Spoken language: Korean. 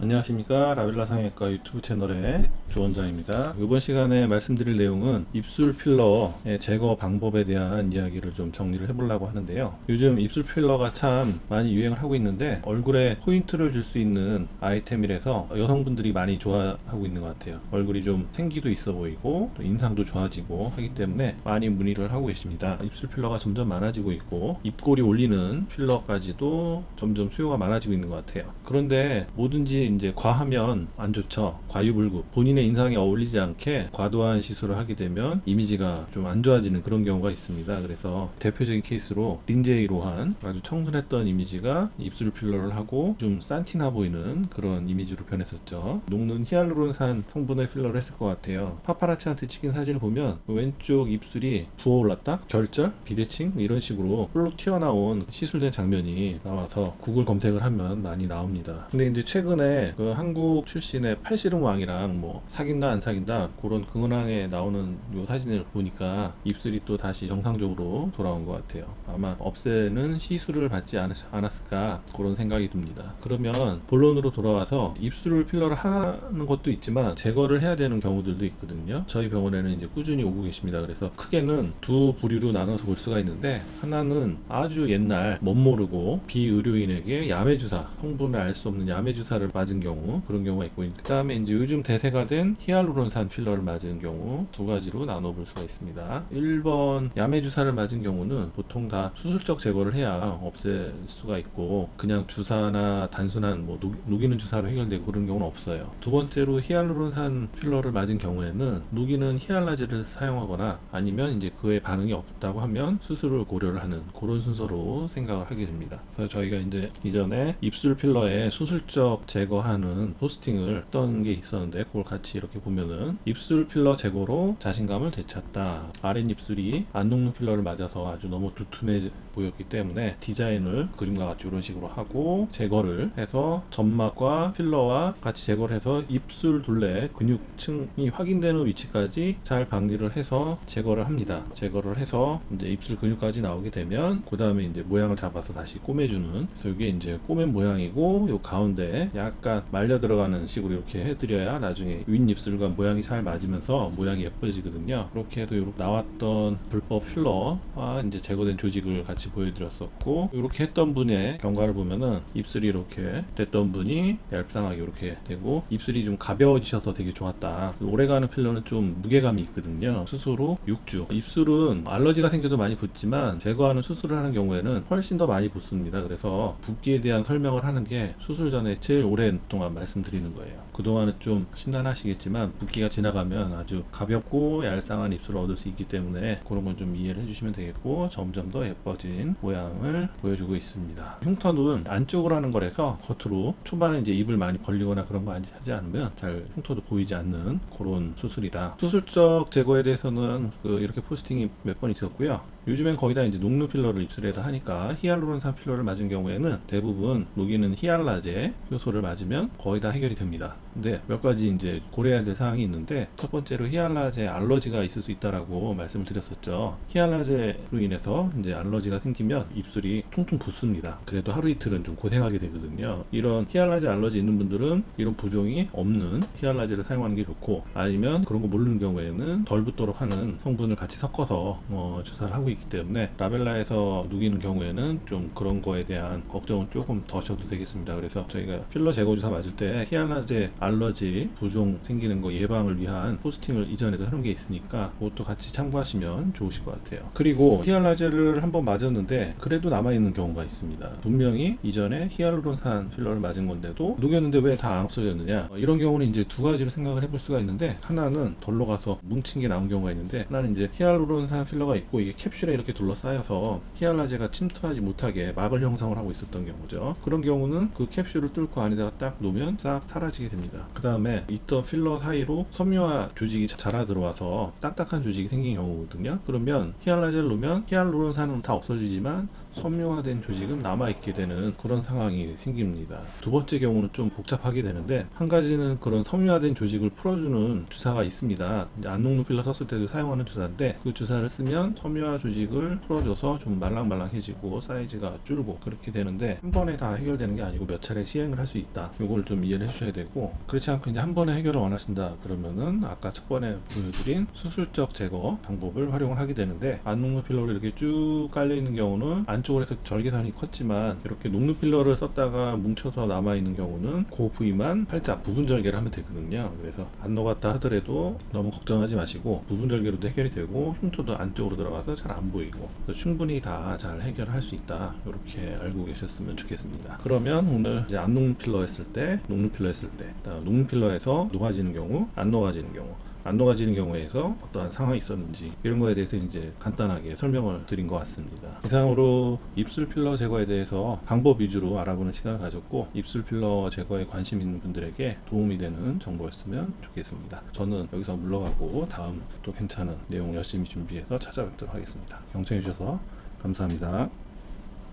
안녕하십니까. 라벨라 성형외과 유튜브 채널의 조원장입니다. 이번 시간에 말씀드릴 내용은 입술 필러의 제거 방법에 대한 이야기를 좀 정리를 해보려고 하는데요. 요즘 입술 필러가 참 많이 유행을 하고 있는데 얼굴에 포인트를 줄 수 있는 아이템이라서 여성분들이 많이 좋아하고 있는 것 같아요. 얼굴이 좀 생기도 있어 보이고 또 인상도 좋아지고 하기 때문에 많이 문의를 하고 계십니다. 입술 필러가 점점 많아지고 있고 입꼬리 올리는 필러까지도 점점 수요가 많아지고 있는 것 같아요. 그런데 뭐든지 이제 과하면 안 좋죠. 과유불급. 본인의 인상에 어울리지 않게 과도한 시술을 하게 되면 이미지가 좀 안 좋아지는 그런 경우가 있습니다. 그래서 대표적인 케이스로 린제이 로한, 아주 청순했던 이미지가 입술 필러를 하고 좀 산티나 보이는 그런 이미지로 변했었죠. 녹는 히알루론산 성분의 필러를 했을 것 같아요. 파파라치한테 찍힌 사진을 보면 왼쪽 입술이 부어올랐다, 결절, 비대칭 이런 식으로 홀로 튀어나온 시술된 장면이 나와서 구글 검색을 하면 많이 나옵니다. 근데 이제 최근에 그 한국 출신의 팔씨름 왕이랑 뭐 사귄다 안 사귄다 그런 근황에 나오는 요 사진을 보니까 입술이 또 다시 정상적으로 돌아온 것 같아요. 아마 없애는 시술을 받지 않았을까 그런 생각이 듭니다. 그러면 본론으로 돌아와서 입술 필러를 하는 것도 있지만 제거를 해야 되는 경우들도 있거든요. 저희 병원에는 이제 꾸준히 오고 계십니다. 그래서 크게는 두 부류로 나눠서 볼 수가 있는데, 하나는 아주 옛날 멋모르고 비의료인에게 야매주사, 성분을 알 수 없는 야매주사를 맞은 경우, 그런 경우가 있고, 그 다음에 이제 요즘 대세가 된 히알루론산 필러를 맞은 경우, 두 가지로 나눠볼 수가 있습니다. 1번 야매주사를 맞은 경우는 보통 다 수술적 제거를 해야 없앨 수가 있고, 그냥 주사나 단순한 뭐 녹이는 주사로 해결되고 그런 경우는 없어요. 두 번째로 히알루론산 필러를 맞은 경우에는 녹이는 히알라제를 사용하거나 아니면 이제 그에 반응이 없다고 하면 수술을 고려를 하는 그런 순서로 생각을 하게 됩니다. 그래서 저희가 이제 이전에 입술 필러에 수술적 제거하는 포스팅을 했던 게 있었는데, 그걸 같이 이렇게 보면은 입술 필러 제거로 자신감을 되찾다. 아랫입술이 안 녹는 필러를 맞아서 아주 너무 두툼해 보였기 때문에 디자인을 그림과 같이 이런 식으로 하고 제거를 해서 점막과 필러와 같이 제거를 해서 입술 둘레 근육층이 확인되는 위치까지 잘 방지를 해서 제거를 합니다. 제거를 해서 이제 입술 근육까지 나오게 되면 그 다음에 이제 모양을 잡아서 다시 꼬매주는, 그래서 이게 이제 꼬맨 모양이고, 요 가운데 약간 말려 들어가는 식으로 이렇게 해드려야 나중에 윗입술과 모양이 잘 맞으면서 모양이 예뻐지거든요. 그렇게 해서 이렇게 나왔던 불법 필러와 이제 제거된 조직을 같이 보여드렸었고, 이렇게 했던 분의 경과를 보면은 입술이 이렇게 됐던 분이 얄쌍하게 이렇게 되고, 입술이 좀 가벼워지셔서 되게 좋았다. 오래가는 필러는 좀 무게감이 있거든요. 수술 후 6주. 입술은 알러지가 생겨도 많이 붓지만 제거하는 수술을 하는 경우에는 훨씬 더 많이 붓습니다. 그래서 붓기에 대한 설명을 하는 게 수술 전에 제일 오랜동안 말씀드리는 거예요. 그동안은 좀 심란하시겠지만 붓기가 지나가면 아주 가볍고 얄쌍한 입술을 얻을 수 있기 때문에 그런 건 좀 이해를 해주시면 되겠고, 점점 더 예뻐진 모양을 보여주고 있습니다. 흉터는 안쪽으로 하는 거라서 겉으로 초반에 이제 입을 많이 벌리거나 그런 거 하지 않으면 잘 흉터도 보이지 않는 그런 수술이다. 수술적 제거에 대해서는 이렇게 포스팅이 몇 번 있었고요. 요즘엔 거의 다 이제 녹는 필러를 입술에다 하니까 히알루론산 필러를 맞은 경우에는 대부분 녹이는 히알라제 효소를 맞으면 거의 다 해결이 됩니다. 근데 몇 가지 이제 고려해야 될 사항이 있는데, 첫 번째로 히알라제 알러지가 있을 수 있다라고 말씀을 드렸었죠. 히알라제로 인해서 이제 알러지가 생기면 입술이 퉁퉁 붓습니다. 그래도 하루 이틀은 좀 고생하게 되거든요. 이런 히알라제 알러지 있는 분들은 이런 부종이 없는 히알라제를 사용하는 게 좋고, 아니면 그런 거 모르는 경우에는 덜 붓도록 하는 성분을 같이 섞어서 주사를 하고 있기 때문에 라벨라에서 녹이는 경우에는 좀 그런 거에 대한 걱정은 조금 더 하셔도 되겠습니다. 그래서 저희가 필러 제거 주사 맞을 때 히알라제 알러지 부종 생기는 거 예방을 위한 포스팅을 이전에도 해놓은 게 있으니까 그것도 같이 참고하시면 좋으실 것 같아요. 그리고 히알라제를 한번 맞았는데 그래도 남아있는 경우가 있습니다. 분명히 이전에 히알루론산 필러를 맞은 건데도 녹였는데 왜 다 안 없어졌느냐, 이런 경우는 이제 두 가지로 생각을 해볼 수가 있는데, 하나는 덜러 가서 뭉친 게 나온 경우가 있는데, 하나는 이제 히알루론산 필러가 있고 이게 캡슐에 이렇게 둘러싸여서 히알라제가 침투하지 못하게 막을 형성을 하고 있었던 경우죠. 그런 경우는 그 캡슐을 뚫고 안에다가 딱 놓으면 싹 사라지게 됩니다. 그 다음에 있던 필러 사이로 섬유화 조직이 자라 들어와서 딱딱한 조직이 생긴 경우거든요. 그러면 히알라제를 놓으면 히알루론산은 다 없어지지만 섬유화된 조직은 남아있게 되는 그런 상황이 생깁니다. 두 번째 경우는 좀 복잡하게 되는데, 한 가지는 그런 섬유화된 조직을 풀어주는 주사가 있습니다. 이제 안녹는 필러 썼을 때도 사용하는 주사인데, 그 주사를 쓰면 섬유화 조직을 풀어줘서 좀 말랑말랑해지고 사이즈가 줄고 그렇게 되는데, 한 번에 다 해결되는 게 아니고 몇 차례 시행을 할 수 있다. 요걸 좀 이해를 해주셔야 되고, 그렇지 않고 이제 한 번에 해결을 원하신다 그러면은 아까 첫 번에 보여드린 수술적 제거 방법을 활용을 하게 되는데, 안 녹는 필러로 이렇게 쭉 깔려 있는 경우는 안쪽으로 해서 절개선이 컸지만, 이렇게 녹는 필러를 썼다가 뭉쳐서 남아 있는 경우는 그 부위만 살짝 부분 절개를 하면 되거든요. 그래서 안 녹았다 하더라도 너무 걱정하지 마시고, 부분 절개로도 해결이 되고 흉터도 안쪽으로 들어가서 잘 안 보이고, 충분히 다 잘 해결할 수 있다. 이렇게 알고 계셨으면 좋겠습니다. 그러면 오늘 이제 안 녹는 필러 했을 때, 녹는 필러 했을 때, 녹는 필러에서 녹아지는 경우, 안 녹아지는 경우, 안 녹아지는 경우에서 어떠한 상황이 있었는지, 이런 거에 대해서 이제 간단하게 설명을 드린 것 같습니다. 이상으로 입술 필러 제거에 대해서 방법 위주로 알아보는 시간을 가졌고, 입술 필러 제거에 관심 있는 분들에게 도움이 되는 정보였으면 좋겠습니다. 저는 여기서 물러가고 다음 또 괜찮은 내용 열심히 준비해서 찾아뵙도록 하겠습니다. 경청해 주셔서 감사합니다.